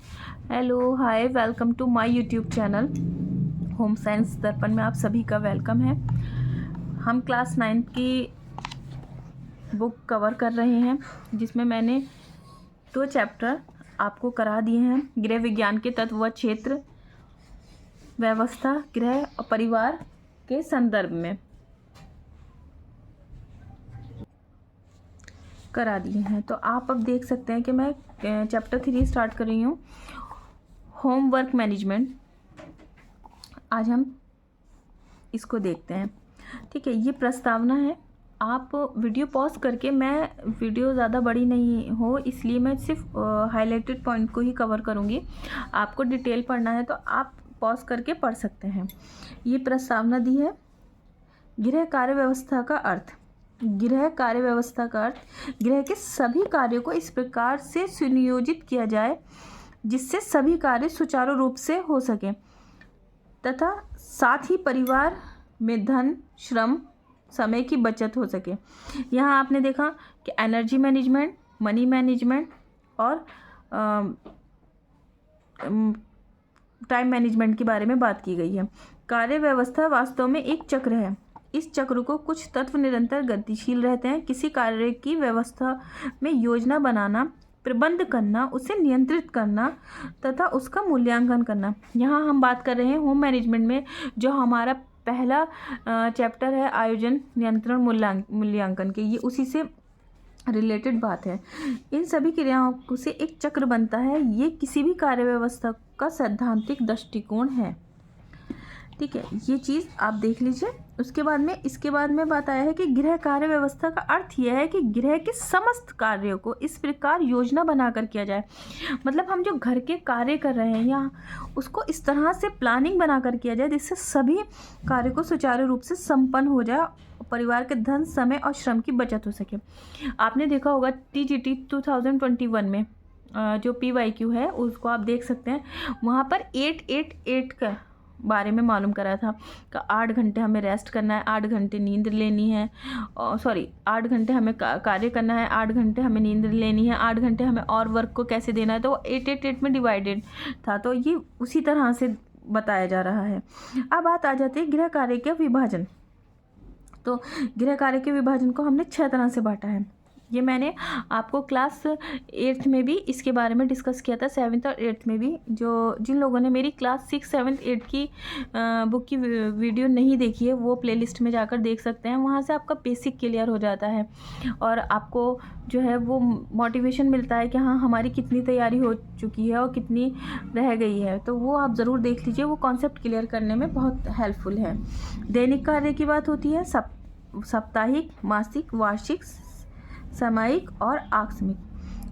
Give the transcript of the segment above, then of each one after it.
Hello hi, welcome to my YouTube channel home science Darpan में आप सभी का वेलकम है। हम क्लास 9 की बुक कवर कर रहे हैं, जिसमें मैंने 2 चैप्टर आपको करा दिए हैं। गृह विज्ञान के तत्व व क्षेत्र, व्यवस्था, गृह और परिवार के संदर्भ में करा दिए हैं। तो आप अब देख सकते हैं कि मैं चैप्टर 3 स्टार्ट कर रही हूँ, होमवर्क मैनेजमेंट। आज हम इसको देखते हैं। ठीक है, ये प्रस्तावना है। आप वीडियो पॉज करके, मैं वीडियो ज़्यादा बड़ी नहीं हो इसलिए मैं सिर्फ हाईलाइटेड पॉइंट को ही कवर करूँगी। आपको डिटेल पढ़ना है तो आप पॉज करके पढ़ सकते हैं। ये प्रस्तावना दी है, गृह कार्य व्यवस्था का अर्थ। गृह कार्य व्यवस्था का अर्थ, गृह के सभी कार्यों को इस प्रकार से सुनियोजित किया जाए जिससे सभी कार्य सुचारू रूप से हो सके तथा साथ ही परिवार में धन, श्रम, समय की बचत हो सके। यहाँ आपने देखा कि एनर्जी मैनेजमेंट, मनी मैनेजमेंट और टाइम मैनेजमेंट के बारे में बात की गई है। कार्य व्यवस्था वास्तव में एक चक्र है। इस चक्र को कुछ तत्व निरंतर गतिशील रहते हैं। किसी कार्य की व्यवस्था में योजना बनाना, प्रबंध करना, उसे नियंत्रित करना तथा उसका मूल्यांकन करना। यहाँ हम बात कर रहे हैं होम मैनेजमेंट में, जो हमारा पहला चैप्टर है आयोजन, नियंत्रण, मूल्यांकन के, ये उसी से रिलेटेड बात है। इन सभी क्रियाओं से एक चक्र बनता है। ये किसी भी कार्य व्यवस्था का सैद्धांतिक दृष्टिकोण है। ठीक है, ये चीज़ आप देख लीजिए। उसके बाद में, इसके बाद में बात आया है कि गृह कार्य व्यवस्था का अर्थ यह है कि गृह के समस्त कार्यों को इस प्रकार योजना बनाकर किया जाए। मतलब हम जो घर के कार्य कर रहे हैं या उसको इस तरह से प्लानिंग बनाकर किया जाए जिससे सभी कार्य को सुचारू रूप से संपन्न हो जाए, परिवार के धन, समय और श्रम की बचत हो सके। आपने देखा होगा TGT 2021 में जो PYQ है उसको आप देख सकते हैं। वहाँ पर 888 का बारे में मालूम करा था कि 8 घंटे हमें रेस्ट करना है, 8 घंटे नींद लेनी है, 8 घंटे हमें कार्य करना है, 8 घंटे हमें नींद लेनी है, 8 घंटे हमें और वर्क को कैसे देना है। तो 888 में डिवाइडेड था, तो ये उसी तरह से बताया जा रहा है। अब बात आ जाती है गृह कार्य के विभाजन। तो गृह कार्य के विभाजन को हमने 6 तरह से बांटा है। ये मैंने आपको क्लास 8th में भी इसके बारे में डिस्कस किया था, 7th और 8th में भी। जिन लोगों ने मेरी क्लास 6, 7, 8 की बुक की वीडियो नहीं देखी है वो प्लेलिस्ट में जाकर देख सकते हैं। वहाँ से आपका बेसिक क्लियर हो जाता है और आपको जो है वो मोटिवेशन मिलता है कि हाँ, हमारी कितनी तैयारी हो चुकी है और कितनी रह गई है। तो वो आप ज़रूर देख लीजिए, वो कॉन्सेप्ट क्लियर करने में बहुत हेल्पफुल है। दैनिक कार्य की बात होती है, साप्ताहिक, मासिक, वार्षिक, सामयिक और आकस्मिक।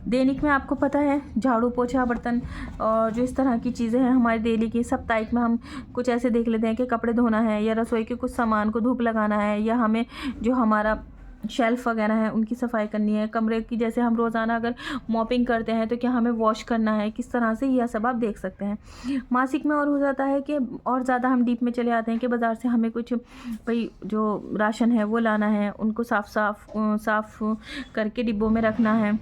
दैनिक में आपको पता है झाड़ू, पोछा, बर्तन और जो इस तरह की चीज़ें हैं हमारे डेली की। साप्ताहिक में हम कुछ ऐसे देख लेते हैं कि कपड़े धोना है या रसोई के कुछ सामान को धूप लगाना है, या हमें जो हमारा शेल्फ वगैरह है उनकी सफाई करनी है। कमरे की जैसे हम रोज़ाना अगर मॉपिंग करते हैं तो क्या हमें वॉश करना है, किस तरह से, यह सब आप देख सकते हैं। मासिक में और हो जाता है कि और ज़्यादा हम डीप में चले आते हैं कि बाज़ार से हमें कुछ भाई जो राशन है वो लाना है, उनको साफ़ करके डिब्बों में रखना है।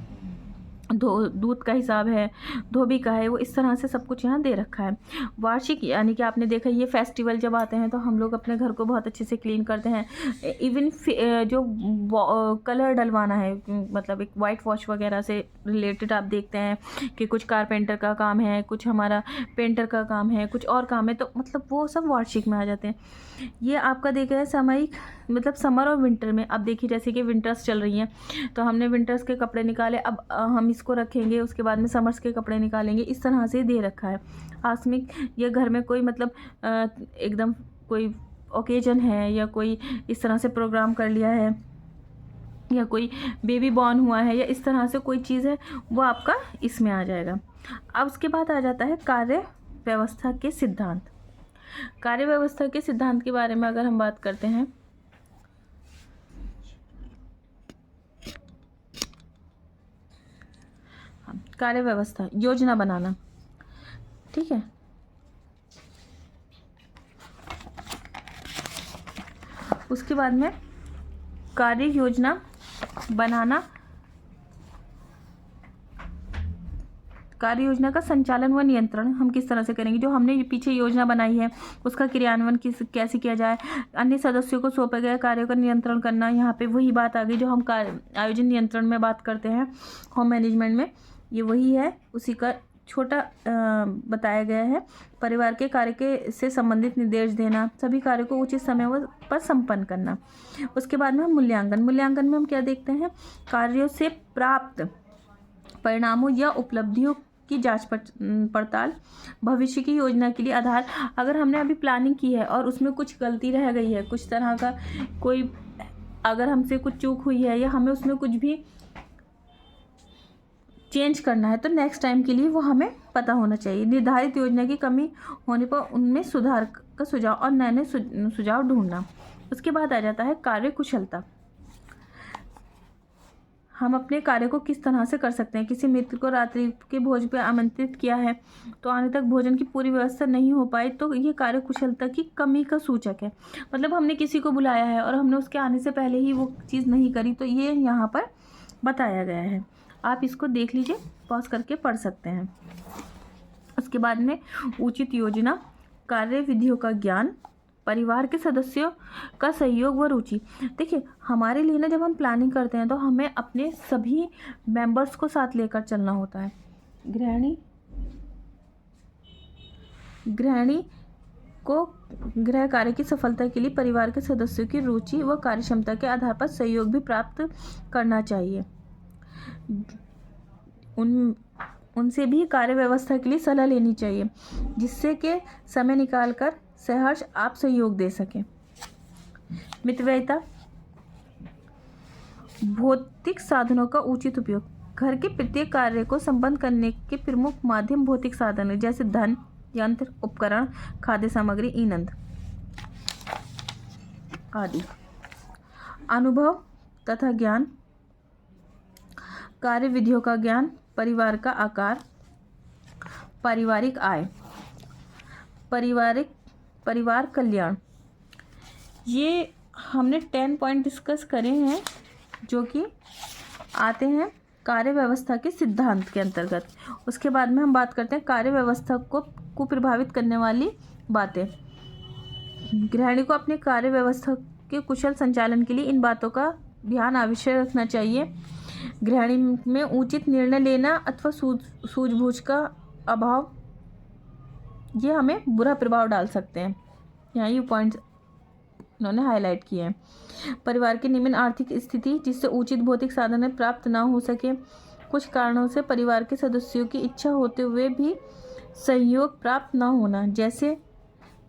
दूध का हिसाब है, धोबी का है, वो इस तरह से सब कुछ यहाँ दे रखा है। वार्षिक यानी कि आपने देखा ये फेस्टिवल जब आते हैं तो हम लोग अपने घर को बहुत अच्छे से क्लीन करते हैं। इवन जो कलर डलवाना है, मतलब एक वाइट वॉश वगैरह से रिलेटेड आप देखते हैं कि कुछ कारपेंटर का काम है, कुछ हमारा पेंटर का काम है, कुछ और काम है, तो मतलब वो सब वार्षिक में आ जाते हैं। ये आपका देखा है सामयिक, मतलब समर और विंटर में। अब देखिए जैसे कि विंटर्स चल रही हैं तो हमने विंटर्स के कपड़े निकाले, अब हम इसको रखेंगे, उसके बाद में समर्स के कपड़े निकालेंगे, इस तरह से दे रखा है। आकस्मिक, ये घर में कोई मतलब एकदम कोई ओकेजन है या कोई इस तरह से प्रोग्राम कर लिया है या कोई बेबी बॉर्न हुआ है या इस तरह से कोई चीज़ है, वो आपका इसमें आ जाएगा। अब उसके बाद आ जाता है कार्य व्यवस्था के सिद्धांत। कार्य व्यवस्था के सिद्धांत के बारे में अगर हम बात करते हैं, कार्य व्यवस्था, योजना बनाना। ठीक है, उसके बाद में कार्य योजना बनाना कार्य योजना का संचालन व नियंत्रण हम किस तरह से करेंगे, जो हमने पीछे योजना बनाई है उसका क्रियान्वयन कैसे किया जाए, अन्य सदस्यों को सौंपे गए कार्यों का नियंत्रण करना। यहाँ पे वही बात आ गई जो हम आयोजन नियंत्रण में बात करते हैं होम मैनेजमेंट में, ये वही है, उसी का छोटा बताया गया है। परिवार के कार्य के से संबंधित निर्देश देना, सभी कार्यों को उचित समय पर संपन्न करना। उसके बाद में हम मूल्यांकन में हम क्या देखते हैं, कार्यों से प्राप्त परिणामों या उपलब्धियों की जांच पड़ताल, भविष्य की योजना के लिए आधार। अगर हमने अभी प्लानिंग की है और उसमें कुछ गलती रह गई है, कुछ तरह का कोई अगर हमसे कुछ चूक हुई है या हमें उसमें कुछ भी चेंज करना है, तो नेक्स्ट टाइम के लिए वो हमें पता होना चाहिए। निर्धारित योजना की कमी होने पर उनमें सुधार का सुझाव और नए सुझाव ढूंढना। उसके बाद आ जाता है कार्य कुशलता। हम अपने कार्य को किस तरह से कर सकते हैं। किसी मित्र को रात्रि के भोज पे आमंत्रित किया है तो आने तक भोजन की पूरी व्यवस्था नहीं हो पाई, तो ये कार्य कुशलता की कमी का सूचक है। मतलब हमने किसी को बुलाया है और हमने उसके आने से पहले ही वो चीज़ नहीं करी, तो ये यहाँ पर बताया गया है। आप इसको देख लीजिए, पॉज करके पढ़ सकते हैं। उसके बाद में उचित योजना, कार्य विधियों का ज्ञान, परिवार के सदस्यों का सहयोग व रुचि। देखिए हमारे लिए ना, जब हम प्लानिंग करते हैं तो हमें अपने सभी मेंबर्स को साथ लेकर चलना होता है। गृहिणी को गृह कार्य की सफलता के लिए परिवार के सदस्यों की रुचि व कार्यक्षमता के आधार पर सहयोग भी प्राप्त करना चाहिए। उनसे भी कार्य व्यवस्था के लिए सलाह लेनी चाहिए, जिससे कि समय निकालकर सहर्ष आप सहयोग दे सकें। मितव्ययिता, भौतिक साधनों का उचित उपयोग। घर के प्रत्येक कार्य को संपन्न करने के प्रमुख माध्यम भौतिक साधन है, जैसे धन, यंत्र, उपकरण, खाद्य सामग्री, ईंधन आदि। अनुभव तथा ज्ञान, कार्य विधियों का ज्ञान, परिवार का आकार, पारिवारिक आय, परिवार कल्याण। ये हमने 10 पॉइंट डिस्कस करे हैं जो कि आते हैं कार्य व्यवस्था के सिद्धांत के अंतर्गत। उसके बाद में हम बात करते हैं कार्य व्यवस्था को प्रभावित करने वाली बातें। गृहिणी को अपने कार्य व्यवस्था के कुशल संचालन के लिए इन बातों का ध्यान अवश्य रखना चाहिए। गृहिणी में उचित निर्णय लेना अथवा सूझबूझ का अभाव, ये हमें बुरा प्रभाव डाल सकते हैं। यहाँ ये पॉइंट्स उन्होंने हाईलाइट किए हैं। परिवार की निम्न आर्थिक स्थिति, जिससे उचित भौतिक साधन प्राप्त ना हो सके। कुछ कारणों से परिवार के सदस्यों की इच्छा होते हुए भी सहयोग प्राप्त ना होना, जैसे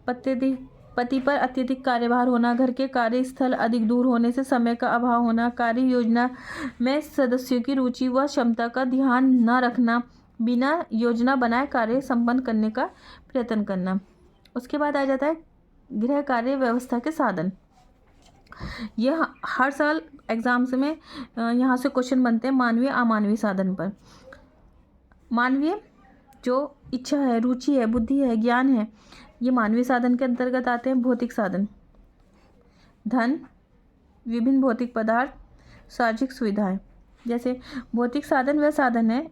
पति पर अत्यधिक कार्यभार होना, घर के कार्यस्थल अधिक दूर होने से समय का अभाव होना, कार्य योजना में सदस्यों की रुचि व क्षमता का ध्यान न रखना, बिना योजना बनाए कार्य संपन्न करने का प्रयत्न करना। उसके बाद आ जाता है गृह कार्य व्यवस्था के साधन। यह हर साल एग्जाम्स में यहाँ से क्वेश्चन बनते हैं मानवीय अमानवीय साधन पर। मानवीय जो इच्छा है, रुचि है, बुद्धि है, ज्ञान है, ये मानवीय साधन के अंतर्गत आते हैं। भौतिक साधन, धन, विभिन्न भौतिक पदार्थ, सामाजिक सुविधाएं। जैसे भौतिक साधन वह साधन है,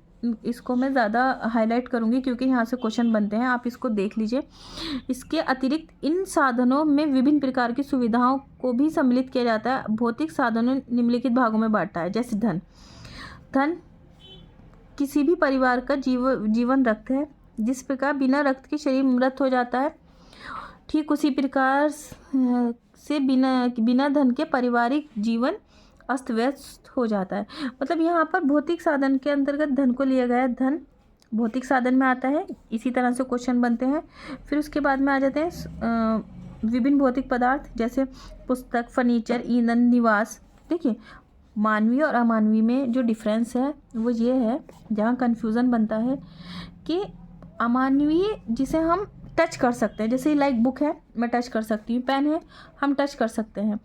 इसको मैं ज़्यादा हाईलाइट करूँगी क्योंकि यहाँ से क्वेश्चन बनते हैं, आप इसको देख लीजिए। इसके अतिरिक्त इन साधनों में विभिन्न प्रकार की सुविधाओं को भी सम्मिलित किया जाता है। भौतिक साधनों निम्नलिखित भागों में बांटा है, जैसे धन किसी भी परिवार का जीवन रक्त है। जिस प्रकार बिना रक्त के शरीर मृत हो जाता है, ठीक उसी प्रकार से बिना धन के पारिवारिक जीवन अस्त व्यस्त हो जाता है। मतलब यहाँ पर भौतिक साधन के अंतर्गत धन को लिया गया है। धन भौतिक साधन में आता है, इसी तरह से क्वेश्चन बनते हैं। फिर उसके बाद में आ जाते हैं विभिन्न भौतिक पदार्थ, जैसे पुस्तक, फर्नीचर, ईंधन, निवास। देखिए मानवीय और अमानवीय में जो डिफरेंस है वो ये है, जहाँ कन्फ्यूज़न बनता है कि अमानवीय जिसे हम टच कर सकते हैं, जैसे लाइक बुक है, मैं टच कर सकती हूँ, पेन है, हम टच कर सकते हैं,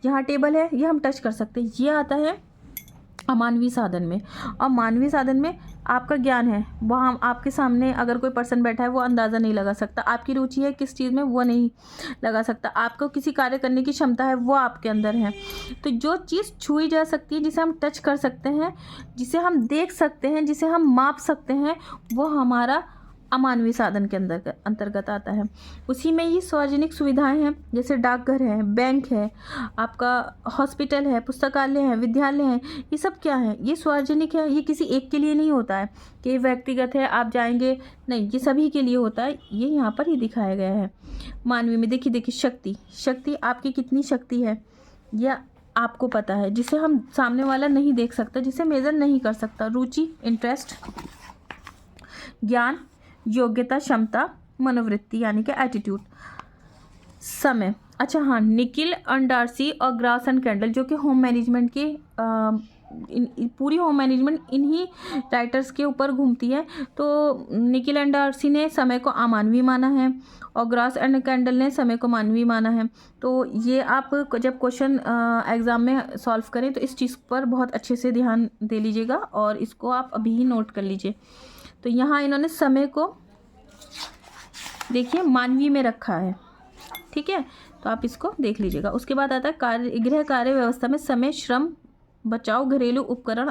यहाँ टेबल है, ये हम टच कर सकते हैं, ये आता है अमानवीय साधन में। और मानवीय साधन में आपका ज्ञान है वो हम आपके सामने अगर कोई पर्सन बैठा है वो अंदाज़ा नहीं लगा सकता। आपकी रुचि है किस चीज़ में वो नहीं लगा सकता। आपको किसी कार्य करने की क्षमता है वो आपके अंदर है। तो जो चीज़ छुई जा सकती है, जिसे हम टच कर सकते हैं, जिसे हम देख सकते हैं, जिसे हम माप सकते हैं, वो हमारा अमानवीय साधन के अंतर्गत आता है। उसी में ये सार्वजनिक सुविधाएं हैं, जैसे डाकघर है, बैंक है, आपका हॉस्पिटल है, पुस्तकालय है, विद्यालय है। ये सब क्या है? ये सार्वजनिक है। ये किसी एक के लिए नहीं होता है कि व्यक्तिगत है आप जाएंगे, नहीं, ये सभी के लिए होता है। ये यहाँ पर ही दिखाया गया है। मानवीय में देखिए शक्ति आपकी कितनी शक्ति है यह आपको पता है, जिसे हम सामने वाला नहीं देख सकता, जिसे मेजर नहीं कर सकता। रुचि, इंटरेस्ट, ज्ञान, योग्यता, क्षमता, मनोवृत्ति यानी कि एटीट्यूड। समय, अच्छा हाँ, निकिल अंडार्सी और ग्रास एंड कैंडल जो कि होम मैनेजमेंट के पूरी होम मैनेजमेंट इन्हीं राइटर्स के ऊपर घूमती है। तो निकिल अंडार्सी ने समय को अमानवीय माना है और ग्रास एंड कैंडल ने समय को मानवीय माना है। तो ये आप जब क्वेश्चन एग्ज़ाम में सॉल्व करें तो इस चीज़ पर बहुत अच्छे से ध्यान दे लीजिएगा और इसको आप अभी ही नोट कर लीजिए। तो यहाँ इन्होंने समय को देखिए मानवीय में रखा है, ठीक है, तो आप इसको देख लीजिएगा। उसके बाद आता है गृह कार्य व्यवस्था में समय, श्रम, बचाव, घरेलू उपकरण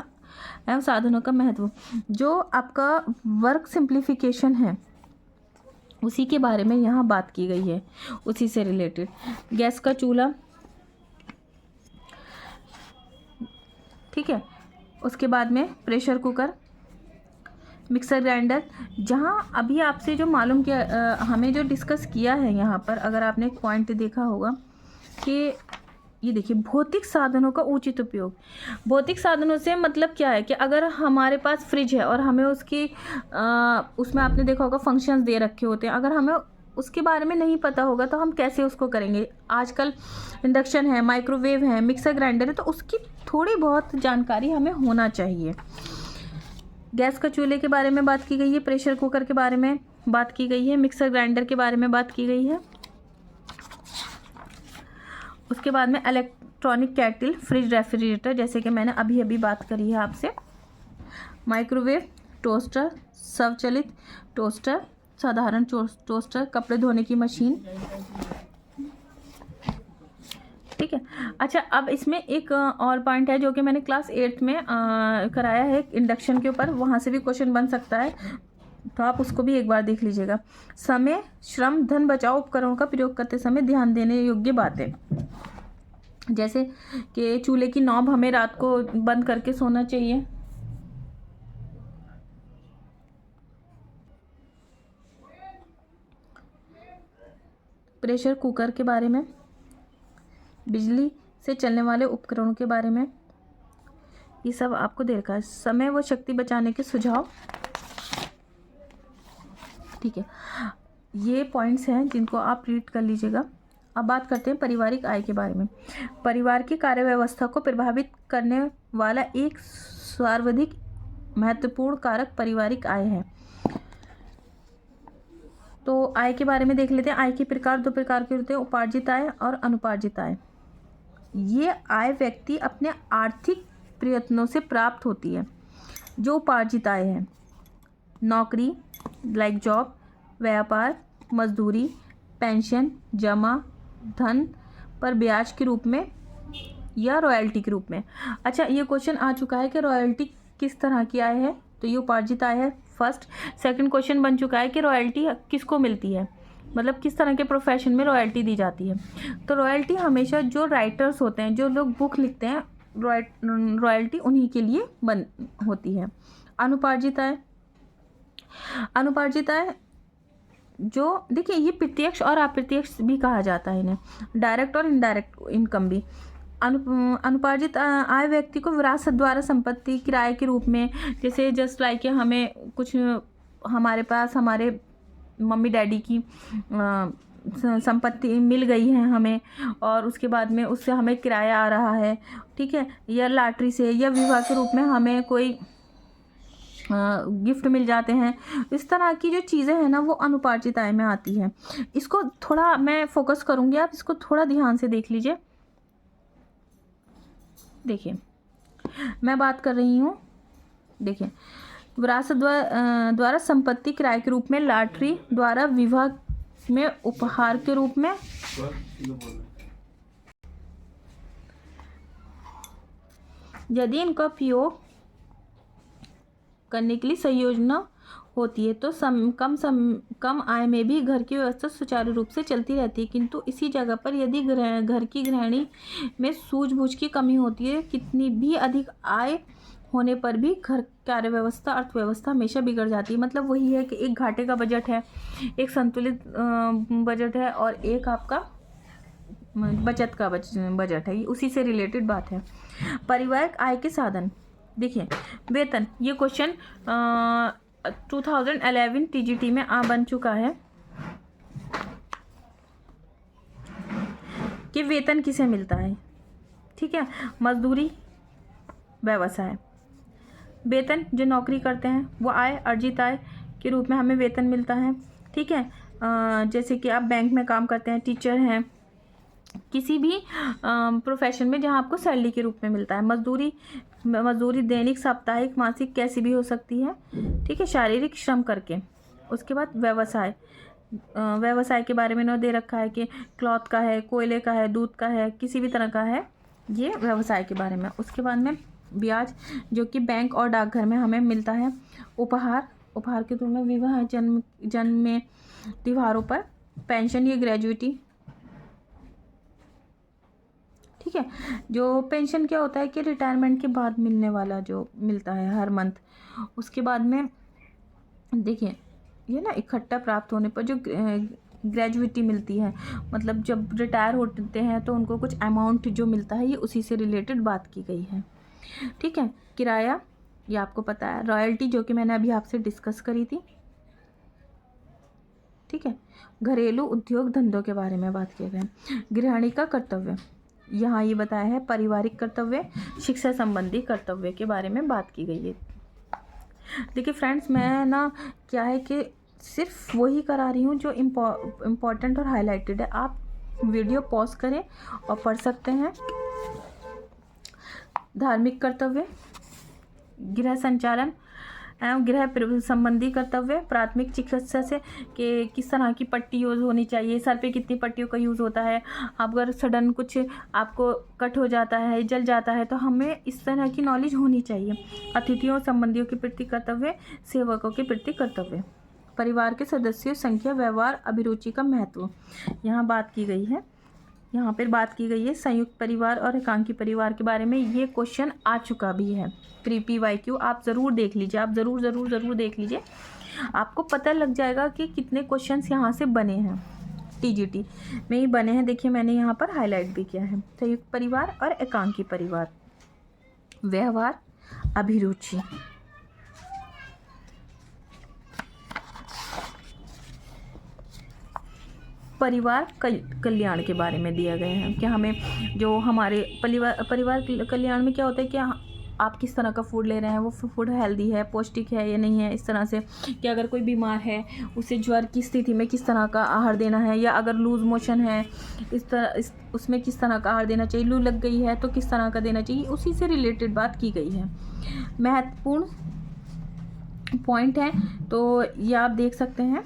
एवं साधनों का महत्व। जो आपका वर्क सिंप्लीफिकेशन है उसी के बारे में यहाँ बात की गई है, उसी से रिलेटेड। गैस का चूल्हा, ठीक है, उसके बाद में प्रेशर कुकर, मिक्सर ग्राइंडर। जहाँ अभी आपसे जो मालूम किया हमें जो डिस्कस किया है यहाँ पर, अगर आपने एक पॉइंट देखा होगा कि ये देखिए भौतिक साधनों का उचित उपयोग। भौतिक साधनों से मतलब क्या है कि अगर हमारे पास फ्रिज है और हमें उसकी उसमें आपने देखा होगा फंक्शंस दे रखे होते हैं, अगर हमें उसके बारे में नहीं पता होगा तो हम कैसे उसको करेंगे। आजकल इंडक्शन है, माइक्रोवेव है, मिक्सर ग्राइंडर है, तो उसकी थोड़ी बहुत जानकारी हमें होना चाहिए। गैस का चूल्हे के बारे में बात की गई है, प्रेशर कुकर के बारे में बात की गई है, मिक्सर ग्राइंडर के बारे में बात की गई है। उसके बाद में इलेक्ट्रॉनिक केटल, फ्रिज, रेफ्रिजरेटर, जैसे कि मैंने अभी अभी बात करी है आपसे। माइक्रोवेव, टोस्टर, स्वचालित टोस्टर, साधारण टोस्टर, कपड़े धोने की मशीन, ठीक है। अच्छा, अब इसमें एक और पॉइंट है जो कि मैंने क्लास 8 में कराया है इंडक्शन के ऊपर, वहाँ से भी क्वेश्चन बन सकता है, तो आप उसको भी एक बार देख लीजिएगा। समय, श्रम, धन बचाओ उपकरणों का प्रयोग करते समय ध्यान देने योग्य बातें, जैसे कि चूल्हे की नॉब हमें रात को बंद करके सोना चाहिए। प्रेशर कुकर के बारे में, बिजली से चलने वाले उपकरणों के बारे में, ये सब आपको दे रखा है। समय व शक्ति बचाने के सुझाव, ठीक है, ये पॉइंट्स हैं जिनको आप रीड कर लीजिएगा। अब बात करते हैं पारिवारिक आय के बारे में। परिवार की कार्य व्यवस्था को प्रभावित करने वाला एक सर्वाधिक महत्वपूर्ण कारक पारिवारिक आय है। तो आय के बारे में देख लेते हैं। आय के प्रकार दो प्रकार के होते हैं, उपार्जित आय और अनुपार्जित आय। ये आय व्यक्ति अपने आर्थिक प्रयत्नों से प्राप्त होती है। जो उपार्जित आय है, नौकरी लाइक जॉब, व्यापार, मजदूरी, पेंशन, जमा धन पर ब्याज के रूप में या रॉयल्टी के रूप में। अच्छा, ये क्वेश्चन आ चुका है कि रॉयल्टी किस तरह की आय है, तो ये उपार्जित आय है फर्स्ट। सेकंड क्वेश्चन बन चुका है कि रॉयल्टी किसको मिलती है, मतलब किस तरह के प्रोफेशन में रॉयल्टी दी जाती है। तो रॉयल्टी हमेशा जो राइटर्स होते हैं, जो लोग बुक लिखते हैं, रॉयल्टी उन्हीं के लिए बन होती है। अनुपार्जित आय, अनुपार्जित आय जो देखिए ये प्रत्यक्ष और अप्रत्यक्ष भी कहा जाता है इन्हें, डायरेक्ट और इनडायरेक्ट इनकम भी। अनुपार्जित आय व्यक्ति को विरासत द्वारा संपत्ति, किराए के रूप में, जैसे जस्ट लाइक हमें कुछ हमारे पास हमारे मम्मी डैडी की संपत्ति मिल गई है हमें, और उसके बाद में उससे हमें किराया आ रहा है, ठीक है, या लॉटरी से या विवाह के रूप में हमें कोई गिफ्ट मिल जाते हैं। इस तरह की जो चीज़ें हैं ना वो अनुपार्जित आय में आती है। इसको थोड़ा मैं फोकस करूँगी, आप इसको थोड़ा ध्यान से देख लीजिए। देखिए मैं बात कर रही हूँ, देखिए विरासत द्वारा संपत्ति किराए के रूप में, लॉटरी द्वारा विवाह में उपहार के रूप में, यदि इनका उपयोग करने के लिए सही योजना होती है तो कम आय में भी घर की व्यवस्था सुचारू रूप से चलती रहती है। किंतु इसी जगह पर यदि घर की गृहिणी में सूझबूझ की कमी होती है, कितनी भी अधिक आय होने पर भी घर कार्य व्यवस्था अर्थव्यवस्था हमेशा बिगड़ जाती है। मतलब वही है कि एक घाटे का बजट है, एक संतुलित बजट है और एक आपका बचत का बजट है, उसी से रिलेटेड बात है। पारिवारिक आय के साधन देखिए, वेतन, ये क्वेश्चन 2011 टीजीटी में बन चुका है कि वेतन किसे मिलता है। ठीक है, मजदूरी, व्यवसाय। वेतन जो नौकरी करते हैं वो आय, अर्जित आय के रूप में हमें वेतन मिलता है। ठीक है, जैसे कि आप बैंक में काम करते हैं, टीचर हैं, किसी भी प्रोफेशन में जहाँ आपको सैलरी के रूप में मिलता है। मजदूरी दैनिक, साप्ताहिक, मासिक कैसी भी हो सकती है। ठीक है, शारीरिक श्रम करके। उसके बाद व्यवसाय, व्यवसाय के बारे में इन्होंने दे रखा है कि क्लॉथ का है, कोयले का है, दूध का है, किसी भी तरह का है, ये व्यवसाय के बारे में। उसके बाद में ब्याज, जो कि बैंक और डाकघर में हमें मिलता है। उपहार के रूप में विवाह, जन्म में त्योहारों पर। पेंशन, ये ग्रेजुइटी। ठीक है, जो पेंशन क्या होता है कि रिटायरमेंट के बाद मिलने वाला जो मिलता है हर मंथ। उसके बाद में देखिए, ये ना इकट्ठा प्राप्त होने पर जो ग्रेजुइटी मिलती है, मतलब जब रिटायर होते हैं तो उनको कुछ अमाउंट जो मिलता है, ये उसी से रिलेटेड बात की गई है। ठीक है, किराया, ये आपको पता है। रॉयल्टी, जो कि मैंने अभी आपसे डिस्कस करी थी। ठीक है, घरेलू उद्योग धंधों के बारे में बात किया गया। गृहिणी का कर्तव्य, यहाँ ये बताया है। पारिवारिक कर्तव्य, शिक्षा संबंधी कर्तव्य के बारे में बात की गई है। देखिए फ्रेंड्स, मैं ना क्या है कि सिर्फ वही करा रही हूँ जो इम्पोर्टेंट और हाईलाइटेड है। आप वीडियो पॉज करें और पढ़ सकते हैं। धार्मिक कर्तव्य, गृह संचालन एवं गृह संबंधी कर्तव्य। प्राथमिक चिकित्सा से कि किस तरह की पट्टी यूज़ होनी चाहिए, सर पे कितनी पट्टियों का यूज़ होता है। अगर सडन कुछ आपको कट हो जाता है, जल जाता है, तो हमें इस तरह की नॉलेज होनी चाहिए। अतिथियों संबंधियों के प्रति कर्तव्य, सेवकों के प्रति कर्तव्य। परिवार के सदस्यों संख्या, व्यवहार, अभिरुचि का महत्व यहाँ बात की गई है। यहाँ पर बात की गई है संयुक्त परिवार और एकांकी परिवार के बारे में। ये क्वेश्चन आ चुका भी है प्री PYQ, आप ज़रूर देख लीजिए। आप ज़रूर देख लीजिए, आपको पता लग जाएगा कि कितने क्वेश्चंस यहाँ से बने हैं, टीजीटी में ही बने हैं। देखिए, मैंने यहाँ पर हाईलाइट भी किया है। संयुक्त परिवार और एकांकी परिवार, व्यवहार, अभिरुचि। परिवार कल्याण के बारे में दिया गया है कि हमें जो हमारे परिवार कल्याण में क्या होता है कि आप किस तरह का फूड ले रहे हैं, वो फूड हेल्दी है, पौष्टिक है या नहीं है। इस तरह से कि अगर कोई बीमार है, उसे ज्वर की स्थिति में किस तरह का आहार देना है, या अगर लूज़ मोशन है उसमें किस तरह का आहार देना चाहिए, लू लग गई है तो किस तरह का देना चाहिए, उसी से रिलेटेड बात की गई है। महत्वपूर्ण पॉइंट है तो ये आप देख सकते हैं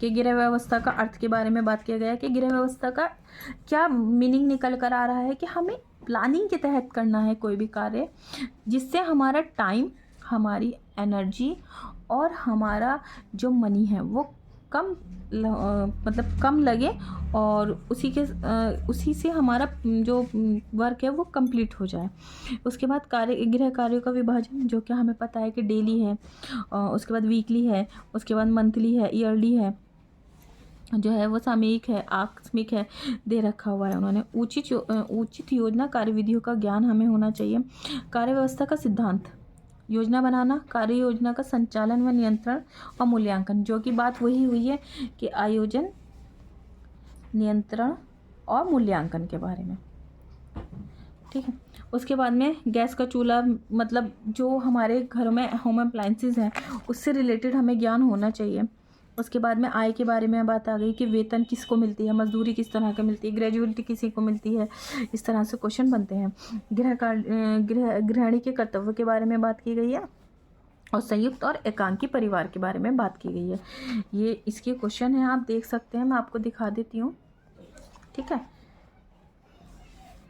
कि गृह व्यवस्था का अर्थ के बारे में बात किया गया है कि गृह व्यवस्था का क्या मीनिंग निकल कर आ रहा है कि हमें प्लानिंग के तहत करना है कोई भी कार्य, जिससे हमारा टाइम, हमारी एनर्जी और हमारा जो मनी है वो कम लगे और उसी से हमारा जो वर्क है वो कंप्लीट हो जाए। उसके बाद गृह कार्यों का विभाजन, जो कि हमें पता है कि डेली है, उसके बाद वीकली है, उसके बाद मंथली है, ईयरली है, जो है वो सामयिक है, आकस्मिक है, दे रखा हुआ है उन्होंने। उचित योजना कार्यविधियों का ज्ञान हमें होना चाहिए। कार्य व्यवस्था का सिद्धांत, योजना बनाना, कार्य योजना का संचालन व नियंत्रण और मूल्यांकन, जो कि बात वही हुई है कि आयोजन, नियंत्रण और मूल्यांकन के बारे में। ठीक है, उसके बाद में गैस का चूल्हा, मतलब जो हमारे घरों में होम अप्लायंसेस हैं उससे रिलेटेड हमें ज्ञान होना चाहिए। उसके बाद में आय के बारे में बात आ गई कि वेतन किसको मिलती है, मजदूरी किस तरह की मिलती है, ग्रेजुएटी किसी को मिलती है, इस तरह से क्वेश्चन बनते हैं। गृहिणी के कर्तव्य के बारे में बात की गई है। और संयुक्त और एकांकी परिवार के बारे में बात की गई है। ये इसके क्वेश्चन हैं, आप देख सकते हैं, मैं आपको दिखा देती हूँ, ठीक है।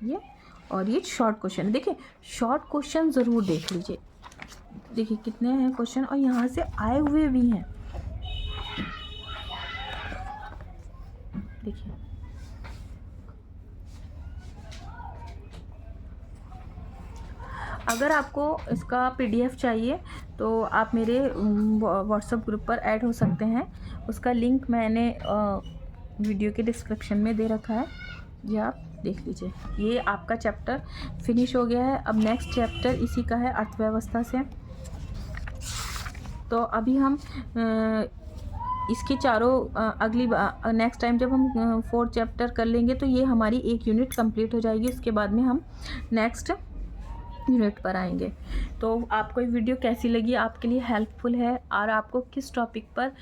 ये और ये शॉर्ट क्वेश्चन है। देखिए शॉर्ट क्वेश्चन ज़रूर देख लीजिए, देखिए कितने हैं क्वेश्चन और यहाँ से आए हुए भी हैं। देखिए अगर आपको इसका PDF चाहिए तो आप मेरे व्हाट्सएप ग्रुप पर ऐड हो सकते हैं। उसका लिंक मैंने वीडियो के डिस्क्रिप्शन में दे रखा है, ये आप देख लीजिए। ये आपका चैप्टर फिनिश हो गया है। अब नेक्स्ट चैप्टर इसी का है, अर्थव्यवस्था से। तो अभी हम इसके चारों अगली नेक्स्ट टाइम जब हम 4th चैप्टर कर लेंगे तो ये हमारी एक यूनिट कंप्लीट हो जाएगी। उसके बाद में हम नेक्स्ट यूनिट पर आएंगे। तो आपको ये वीडियो कैसी लगी, आपके लिए हेल्पफुल है, और आपको किस टॉपिक पर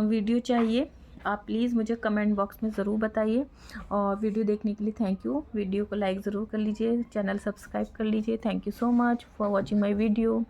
वीडियो चाहिए, आप प्लीज़ मुझे कमेंट बॉक्स में ज़रूर बताइए। और वीडियो देखने के लिए थैंक यू। वीडियो को लाइक ज़रूर कर लीजिए, चैनल सब्सक्राइब कर लीजिए। Thank you so much for watching my video.